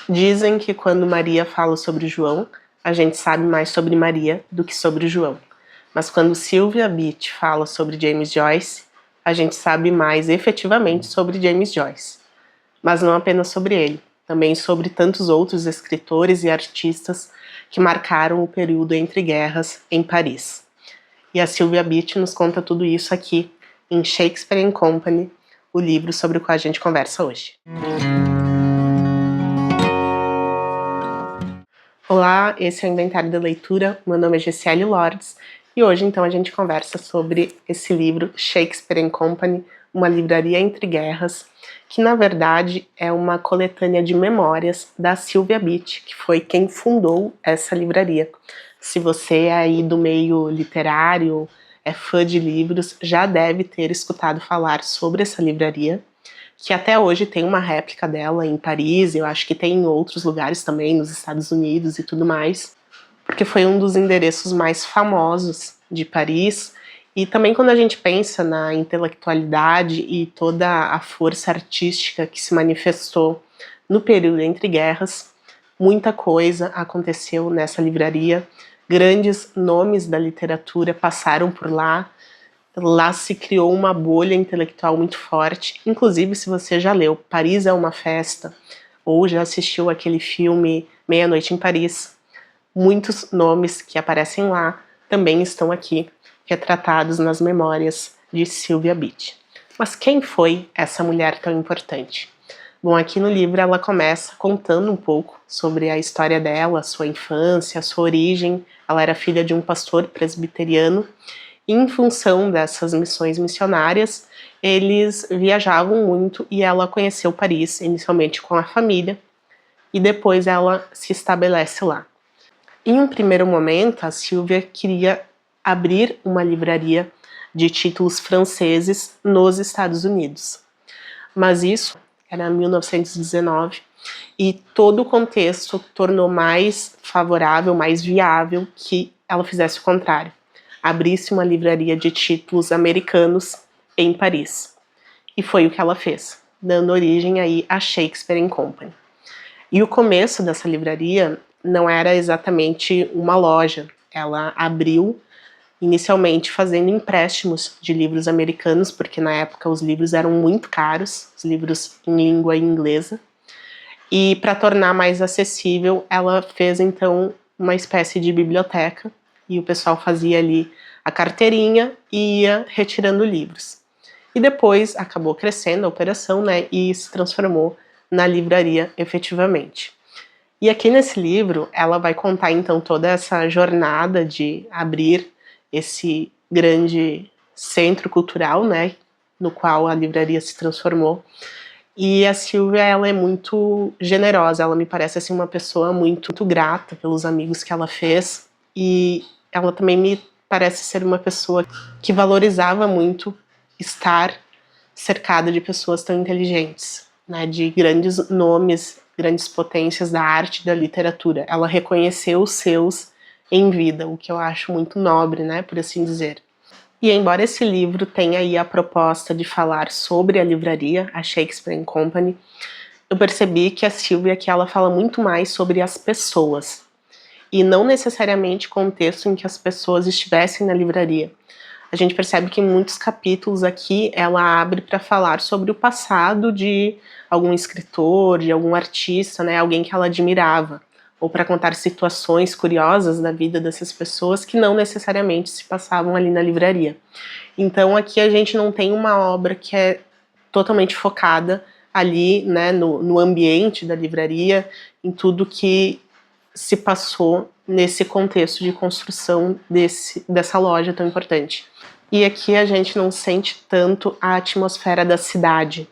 Dizem que quando Maria fala sobre João, a gente sabe mais sobre Maria do que sobre João. Mas quando Sylvia Beach fala sobre James Joyce, a gente sabe mais efetivamente sobre James Joyce. Mas não apenas sobre ele, também sobre tantos outros escritores e artistas que marcaram o período entre guerras em Paris. E a Sylvia Beach nos conta tudo isso aqui em Shakespeare & Company, o livro sobre o qual a gente conversa hoje. Olá, esse é o Inventário da Leitura, meu nome é Gessiele Lordes e hoje então a gente conversa sobre esse livro Shakespeare & Company, uma livraria entre guerras, que na verdade é uma coletânea de memórias da Sylvia Beach, que foi quem fundou essa livraria. Se você é aí do meio literário, é fã de livros, já deve ter escutado falar sobre essa livraria, que até hoje tem uma réplica dela em Paris, eu acho que tem em outros lugares também, nos Estados Unidos e tudo mais, porque foi um dos endereços mais famosos de Paris. E também quando a gente pensa na intelectualidade e toda a força artística que se manifestou no período entre guerras, muita coisa aconteceu nessa livraria, grandes nomes da literatura passaram por lá. Lá se criou uma bolha intelectual muito forte. Inclusive, se você já leu Paris é uma Festa, ou já assistiu aquele filme Meia-Noite em Paris, muitos nomes que aparecem lá também estão aqui, retratados nas memórias de Sylvia Beach. Mas quem foi essa mulher tão importante? Bom, aqui no livro ela começa contando um pouco sobre a história dela, sua infância, sua origem. Ela era filha de um pastor presbiteriano. Em função dessas missões missionárias, eles viajavam muito e ela conheceu Paris, inicialmente com a família, e depois ela se estabelece lá. Em um primeiro momento, a Sylvia queria abrir uma livraria de títulos franceses nos Estados Unidos. Mas isso era 1919 e todo o contexto tornou mais favorável, mais viável que ela fizesse o contrário. Abrisse uma livraria de títulos americanos em Paris. E foi o que ela fez, dando origem aí a Shakespeare & Company. E o começo dessa livraria não era exatamente uma loja. Ela abriu inicialmente fazendo empréstimos de livros americanos, porque na época os livros eram muito caros, os livros em língua inglesa. E para tornar mais acessível, ela fez então uma espécie de biblioteca, e o pessoal fazia ali a carteirinha e ia retirando livros. E depois acabou crescendo a operação, né, e se transformou na livraria efetivamente. E aqui nesse livro ela vai contar então toda essa jornada de abrir esse grande centro cultural, né, no qual a livraria se transformou. E a Sylvia, ela é muito generosa, ela me parece assim uma pessoa muito grata pelos amigos que ela fez, e ela também me parece ser uma pessoa que valorizava muito estar cercada de pessoas tão inteligentes, né, de grandes nomes, grandes potências da arte e da literatura. Ela reconheceu os seus em vida, o que eu acho muito nobre, né, por assim dizer. E embora esse livro tenha aí a proposta de falar sobre a livraria, a Shakespeare & Company, eu percebi que a Sylvia aqui ela fala muito mais sobre as pessoas, e não necessariamente o contexto em que as pessoas estivessem na livraria. A gente percebe que em muitos capítulos aqui ela abre para falar sobre o passado de algum escritor, de algum artista, né, alguém que ela admirava, ou para contar situações curiosas da vida dessas pessoas que não necessariamente se passavam ali na livraria. Então aqui a gente não tem uma obra que é totalmente focada ali, né, no ambiente da livraria, em tudo que se passou nesse contexto de construção dessa loja tão importante. E aqui a gente não sente tanto a atmosfera da cidade,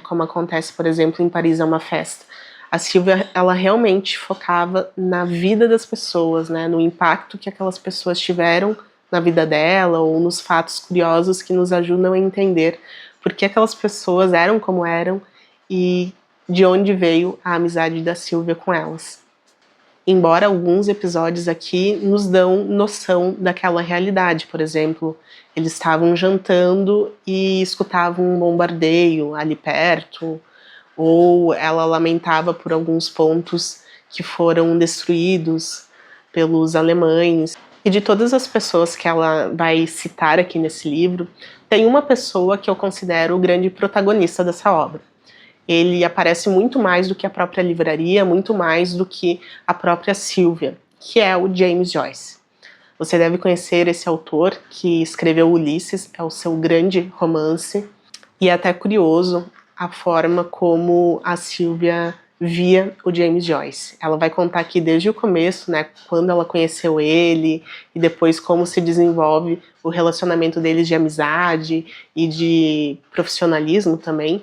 como acontece, por exemplo, em Paris é uma Festa. A Sylvia, ela realmente focava na vida das pessoas, né, no impacto que aquelas pessoas tiveram na vida dela, ou nos fatos curiosos que nos ajudam a entender por que aquelas pessoas eram como eram e de onde veio a amizade da Sylvia com elas. Embora alguns episódios aqui nos dão noção daquela realidade. Por exemplo, eles estavam jantando e escutavam um bombardeio ali perto, ou ela lamentava por alguns pontos que foram destruídos pelos alemães. E de todas as pessoas que ela vai citar aqui nesse livro, tem uma pessoa que eu considero o grande protagonista dessa obra. Ele aparece muito mais do que a própria livraria, muito mais do que a própria Sylvia, que é o James Joyce. Você deve conhecer esse autor que escreveu Ulisses, é o seu grande romance, e é até curioso a forma como a Sylvia via o James Joyce. Ela vai contar aqui desde o começo, né, quando ela conheceu ele, e depois como se desenvolve o relacionamento deles de amizade e de profissionalismo também.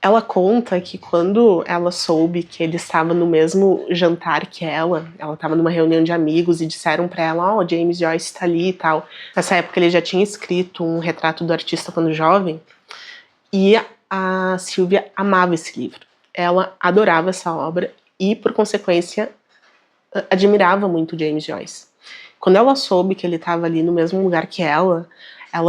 Ela conta que quando ela soube que ele estava no mesmo jantar que ela estava numa reunião de amigos e disseram pra ela, ó, James Joyce tá ali e tal. Nessa época ele já tinha escrito um retrato do artista quando jovem, e a Sylvia amava esse livro. Ela adorava essa obra e, por consequência, admirava muito James Joyce. Quando ela soube que ele estava ali no mesmo lugar que ela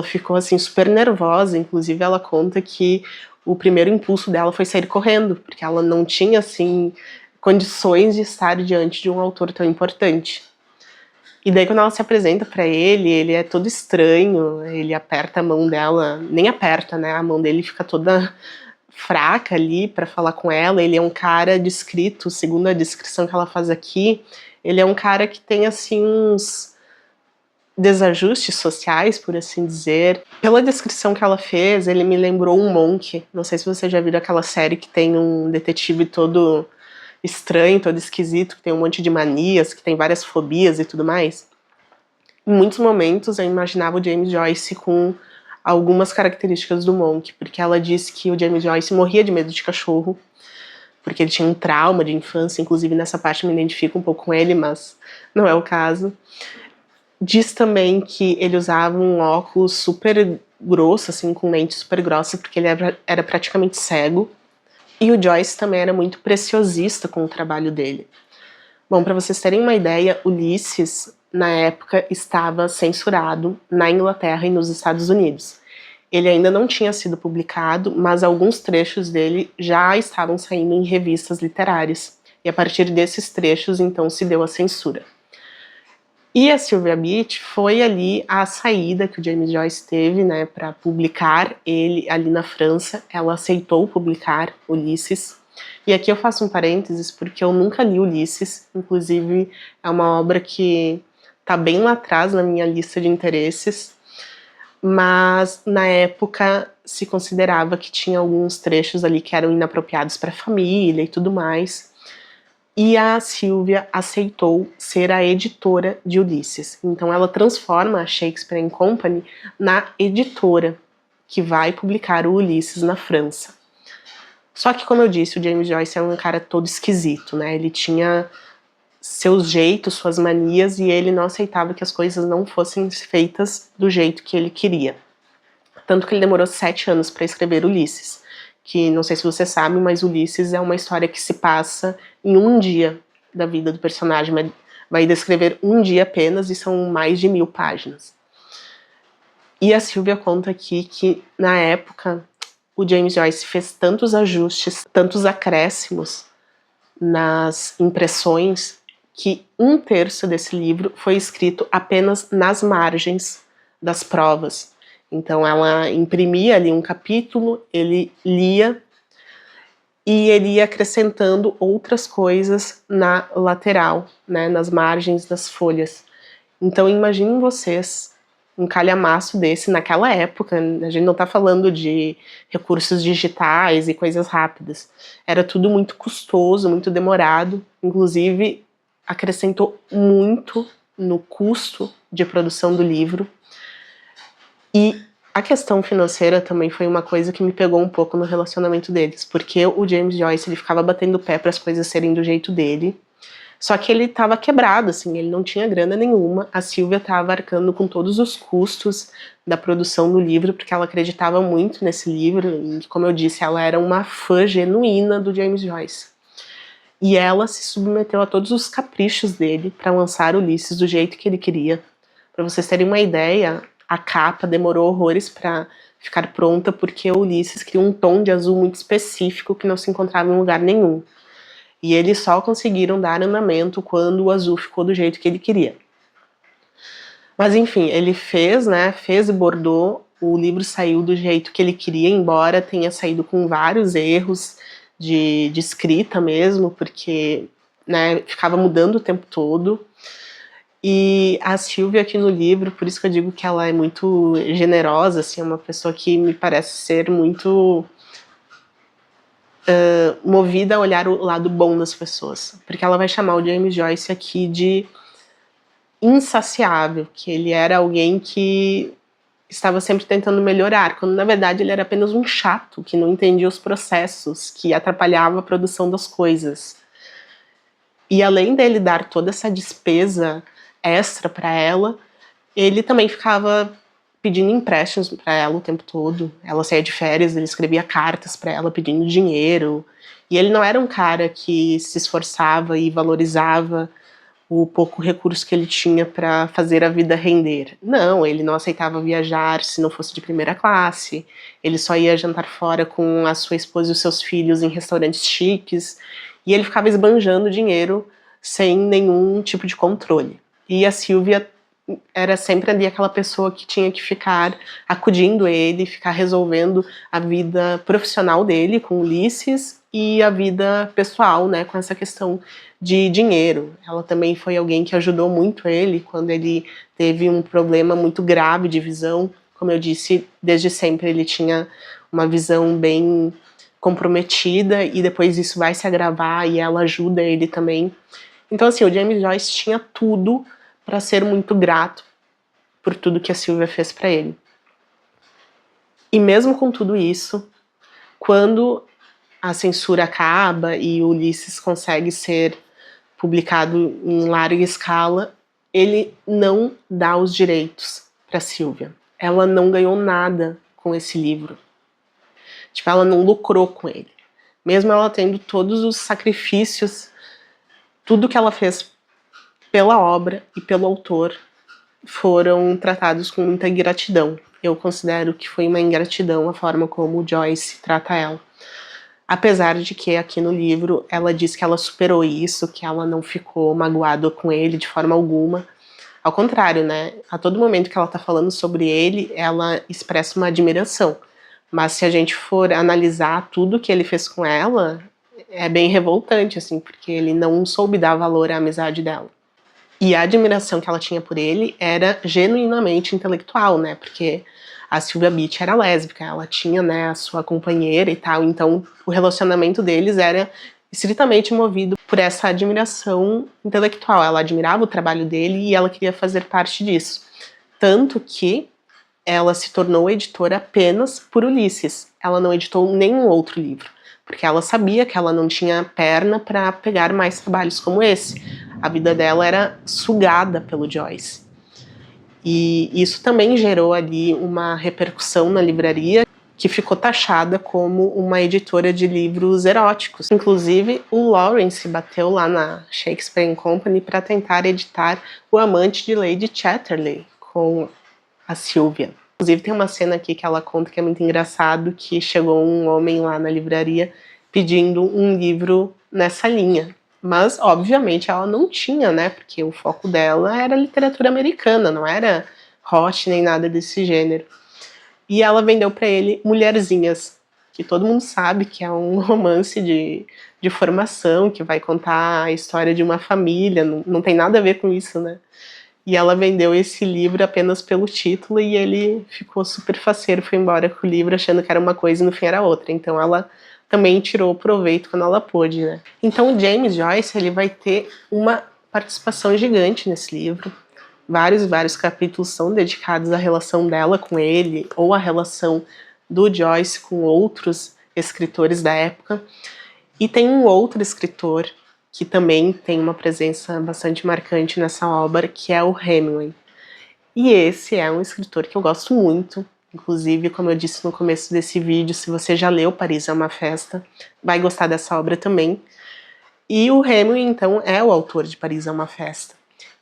ficou assim super nervosa. Inclusive ela conta que o primeiro impulso dela foi sair correndo, porque ela não tinha assim condições de estar diante de um autor tão importante. E daí quando ela se apresenta para ele é todo estranho, ele aperta a mão dela, nem aperta, né? A mão dele fica toda fraca ali para falar com ela. Ele é um cara descrito, segundo a descrição que ela faz aqui, ele é um cara que tem assim uns desajustes sociais, por assim dizer. Pela descrição que ela fez, ele me lembrou um Monk. Não sei se você já viu aquela série que tem um detetive todo estranho, todo esquisito, que tem um monte de manias, que tem várias fobias e tudo mais. Em muitos momentos eu imaginava o James Joyce com algumas características do Monk, porque ela disse que o James Joyce morria de medo de cachorro, porque ele tinha um trauma de infância. Inclusive nessa parte eu me identifico um pouco com ele, mas não é o caso. Diz também que ele usava um óculos super grosso, assim, com lente super grossa, porque ele era praticamente cego. E o Joyce também era muito preciosista com o trabalho dele. Bom, para vocês terem uma ideia, Ulisses, na época, estava censurado na Inglaterra e nos Estados Unidos. Ele ainda não tinha sido publicado, mas alguns trechos dele já estavam saindo em revistas literárias. E a partir desses trechos, então, se deu a censura. E a Sylvia Beach foi ali a saída que o James Joyce teve, né, para publicar ele ali na França. Ela aceitou publicar Ulisses. E aqui eu faço um parênteses porque eu nunca li Ulisses, inclusive é uma obra que tá bem lá atrás na minha lista de interesses, mas na época se considerava que tinha alguns trechos ali que eram inapropriados para a família e tudo mais. E a Sylvia aceitou ser a editora de Ulisses. Então ela transforma a Shakespeare & Company na editora que vai publicar o Ulisses na França. Só que, como eu disse, o James Joyce é um cara todo esquisito, né? Ele tinha seus jeitos, suas manias, e ele não aceitava que as coisas não fossem feitas do jeito que ele queria. Tanto que ele demorou 7 anos para escrever Ulisses, que não sei se você sabe, mas Ulisses é uma história que se passa em um dia da vida do personagem. Vai descrever um dia apenas e são mais de 1000 páginas. E a Sylvia conta aqui que, na época, o James Joyce fez tantos ajustes, tantos acréscimos nas impressões, que 1/3 desse livro foi escrito apenas nas margens das provas. Então ela imprimia ali um capítulo, ele lia e ele ia acrescentando outras coisas na lateral, né, nas margens das folhas. Então imaginem vocês um calhamaço desse naquela época. A gente não tá falando de recursos digitais e coisas rápidas. Era tudo muito custoso, muito demorado. Inclusive, acrescentou muito no custo de produção do livro. E a questão financeira também foi uma coisa que me pegou um pouco no relacionamento deles, porque o James Joyce ele ficava batendo o pé para as coisas serem do jeito dele. Só que ele estava quebrado, assim, ele não tinha grana nenhuma. A Sylvia estava arcando com todos os custos da produção do livro, porque ela acreditava muito nesse livro, e como eu disse, ela era uma fã genuína do James Joyce. E ela se submeteu a todos os caprichos dele para lançar Ulisses do jeito que ele queria. Para vocês terem uma ideia, a capa demorou horrores para ficar pronta porque o Ulisses queria um tom de azul muito específico que não se encontrava em lugar nenhum. E eles só conseguiram dar andamento quando o azul ficou do jeito que ele queria. Mas enfim, ele fez, né, fez e bordou, o livro saiu do jeito que ele queria, embora tenha saído com vários erros de escrita mesmo, porque, né, ficava mudando o tempo todo. E a Silvia aqui no livro, por isso que eu digo que ela é muito generosa, assim, é uma pessoa que me parece ser muito movida a olhar o lado bom das pessoas. Porque ela vai chamar o James Joyce aqui de insaciável, que ele era alguém que estava sempre tentando melhorar, quando na verdade ele era apenas um chato, que não entendia os processos, que atrapalhava a produção das coisas. E além dele dar toda essa despesa extra para ela, ele também ficava pedindo empréstimos para ela o tempo todo. Ela saía de férias, ele escrevia cartas para ela pedindo dinheiro. E ele não era um cara que se esforçava e valorizava o pouco recurso que ele tinha para fazer a vida render. Não, ele não aceitava viajar se não fosse de primeira classe, ele só ia jantar fora com a sua esposa e os seus filhos em restaurantes chiques, e ele ficava esbanjando dinheiro sem nenhum tipo de controle. E a Silvia era sempre ali aquela pessoa que tinha que ficar acudindo ele, ficar resolvendo a vida profissional dele com Ulisses e a vida pessoal, né, com essa questão de dinheiro. Ela também foi alguém que ajudou muito ele quando ele teve um problema muito grave de visão. Como eu disse, desde sempre ele tinha uma visão bem comprometida e depois isso vai se agravar e ela ajuda ele também. Então assim, o James Joyce tinha tudo para ser muito grato por tudo que a Silvia fez para ele. E mesmo com tudo isso, quando a censura acaba e Ulisses consegue ser publicado em larga escala, ele não dá os direitos para Silvia. Ela não ganhou nada com esse livro. Tipo, ela não lucrou com ele. Mesmo ela tendo todos os sacrifícios, tudo que ela fez pela obra e pelo autor foram tratados com muita ingratidão. Eu considero que foi uma ingratidão a forma como Joyce trata ela. Apesar de que aqui no livro ela diz que ela superou isso, que ela não ficou magoada com ele de forma alguma. Ao contrário, né? A todo momento que ela tá falando sobre ele, ela expressa uma admiração. Mas se a gente for analisar tudo que ele fez com ela, é bem revoltante, assim, porque ele não soube dar valor à amizade dela. E a admiração que ela tinha por ele era genuinamente intelectual, né? Porque a Sylvia Beach era lésbica, ela tinha, né, a sua companheira e tal, então o relacionamento deles era estritamente movido por essa admiração intelectual. Ela admirava o trabalho dele e ela queria fazer parte disso. Tanto que ela se tornou editora apenas por Ulisses. Ela não editou nenhum outro livro, porque ela sabia que ela não tinha perna para pegar mais trabalhos como esse. A vida dela era sugada pelo Joyce. E isso também gerou ali uma repercussão na livraria, que ficou taxada como uma editora de livros eróticos. Inclusive, o Lawrence bateu lá na Shakespeare & Company para tentar editar O Amante de Lady Chatterley com a Sylvia. Inclusive tem uma cena aqui que ela conta que é muito engraçado, que chegou um homem lá na livraria pedindo um livro nessa linha. Mas, obviamente, ela não tinha, né? Porque o foco dela era literatura americana, não era hot nem nada desse gênero. E ela vendeu para ele Mulherzinhas, que todo mundo sabe que é um romance de formação, que vai contar a história de uma família, não tem nada a ver com isso, né? E ela vendeu esse livro apenas pelo título e ele ficou super faceiro, foi embora com o livro achando que era uma coisa e no fim era outra. Então ela também tirou proveito quando ela pôde, né? Então o James Joyce, ele vai ter uma participação gigante nesse livro. Vários capítulos são dedicados à relação dela com ele, ou à relação do Joyce com outros escritores da época. E tem um outro escritor que também tem uma presença bastante marcante nessa obra, que é o Hemingway. E esse é um escritor que eu gosto muito. Inclusive, como eu disse no começo desse vídeo, se você já leu Paris é uma Festa, vai gostar dessa obra também. E o Hemingway, então, é o autor de Paris é uma Festa.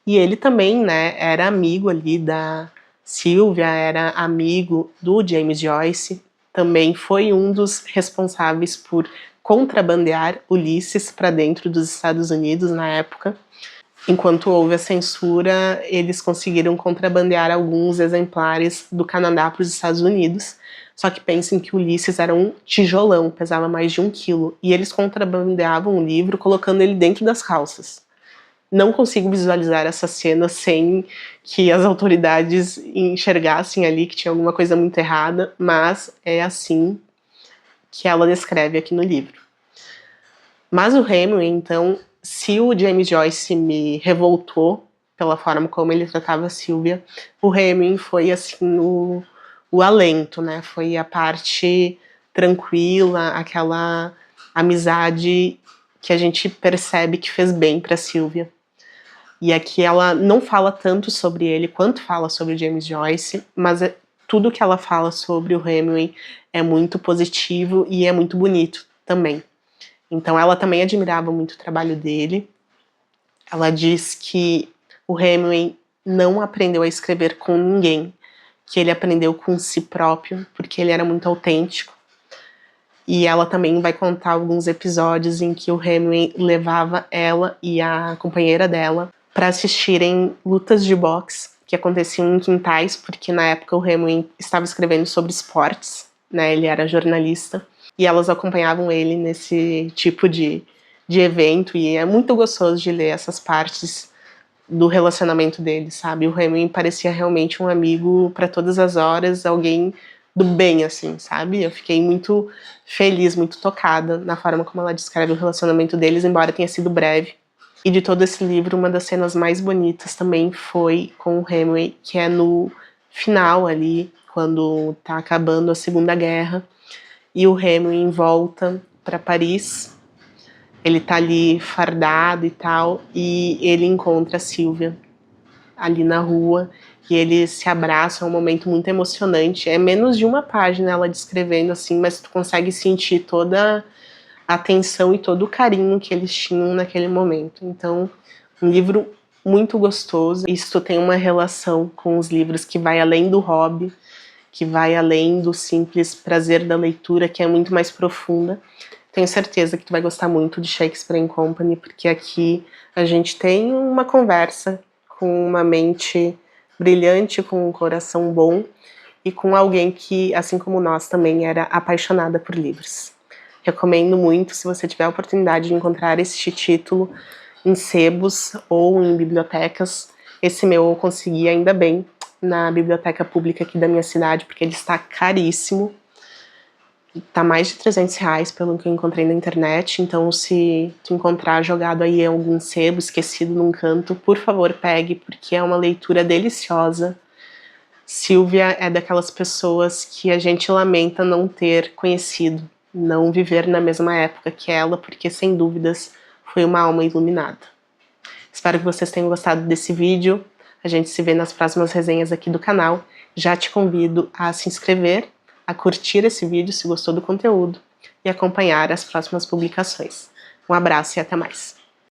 E ele também, né, era amigo ali da Sylvia era amigo do James Joyce, também foi um dos responsáveis por contrabandear Ulisses para dentro dos Estados Unidos na época. Enquanto houve a censura, eles conseguiram contrabandear alguns exemplares do Canadá para os Estados Unidos. Só que pensem que Ulisses era um tijolão, pesava mais de 1 quilo, e eles contrabandeavam o livro colocando ele dentro das calças. Não consigo visualizar essa cena sem que as autoridades enxergassem ali que tinha alguma coisa muito errada, mas é assim que ela descreve aqui no livro. Mas o Hemingway, então, se o James Joyce me revoltou pela forma como ele tratava a Sylvia, o Hemingway foi assim o alento, né? Foi a parte tranquila, aquela amizade que a gente percebe que fez bem para Sylvia. E aqui ela não fala tanto sobre ele quanto fala sobre o James Joyce, mas tudo que ela fala sobre o Hemingway é muito positivo e é muito bonito também. Então ela também admirava muito o trabalho dele. Ela diz que o Hemingway não aprendeu a escrever com ninguém, que ele aprendeu com si próprio, porque ele era muito autêntico. E ela também vai contar alguns episódios em que o Hemingway levava ela e a companheira dela para assistirem lutas de boxe que aconteciam em quintais, porque na época o Hemingway estava escrevendo sobre esportes, né? Ele era jornalista, e elas acompanhavam ele nesse tipo de evento, e é muito gostoso de ler essas partes do relacionamento deles, sabe? O Hemingway parecia realmente um amigo para todas as horas, alguém do bem, assim, sabe? Eu fiquei muito feliz, muito tocada na forma como ela descreve o relacionamento deles, embora tenha sido breve. E de todo esse livro, uma das cenas mais bonitas também foi com o Hemingway, que é no final ali, quando tá acabando a Segunda Guerra, e o Hemingway volta para Paris, ele tá ali fardado e tal, e ele encontra a Sylvia ali na rua, e eles se abraçam, é um momento muito emocionante, é menos de uma página ela descrevendo assim, mas tu consegue sentir toda a atenção e todo o carinho que eles tinham naquele momento. Então, um livro muito gostoso. Isso tem uma relação com os livros que vai além do hobby, que vai além do simples prazer da leitura, que é muito mais profunda. Tenho certeza que tu vai gostar muito de Shakespeare & Company, porque aqui a gente tem uma conversa com uma mente brilhante, com um coração bom e com alguém que, assim como nós, também era apaixonada por livros. Recomendo muito, se você tiver a oportunidade de encontrar este título em sebos ou em bibliotecas. Esse meu eu consegui ainda bem na biblioteca pública aqui da minha cidade, porque ele está caríssimo. Tá mais de R$300 pelo que eu encontrei na internet, então se tu encontrar jogado aí em algum sebo, esquecido num canto, por favor pegue, porque é uma leitura deliciosa. Sylvia é daquelas pessoas que a gente lamenta não ter conhecido, não viver na mesma época que ela, porque sem dúvidas foi uma alma iluminada. Espero que vocês tenham gostado desse vídeo, a gente se vê nas próximas resenhas aqui do canal. Já te convido a se inscrever, a curtir esse vídeo se gostou do conteúdo e acompanhar as próximas publicações. Um abraço e até mais!